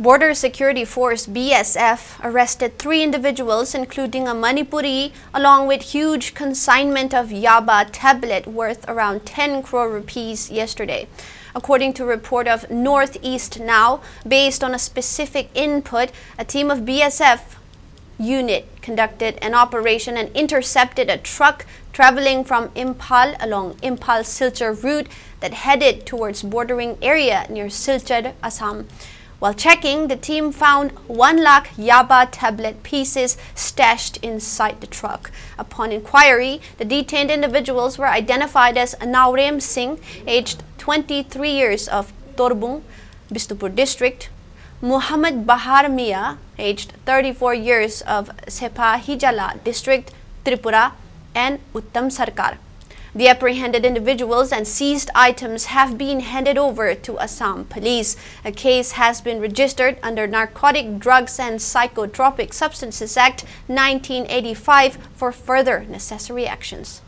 Border Security Force BSF arrested 3 individuals, including a Manipuri, along with huge consignment of Yaba tablet worth around 10 crore rupees yesterday. According to a report of Northeast Now, based on a specific input, a team of BSF unit conducted an operation and intercepted a truck traveling from Imphal along Imphal-Silchar route that headed towards bordering area near Silchar, Assam. While checking, the team found 1 lakh Yaba tablet pieces stashed inside the truck. Upon inquiry, the detained individuals were identified as Naurem Singh, aged 23 years of Torbung, Bisnupur district, Muhammad Bahar Mia, aged 34 years of Sepahijala district, Tripura, and Uttam Sarkar. The apprehended individuals and seized items have been handed over to Assam Police. A case has been registered under Narcotic Drugs and Psychotropic Substances Act 1985 for further necessary actions.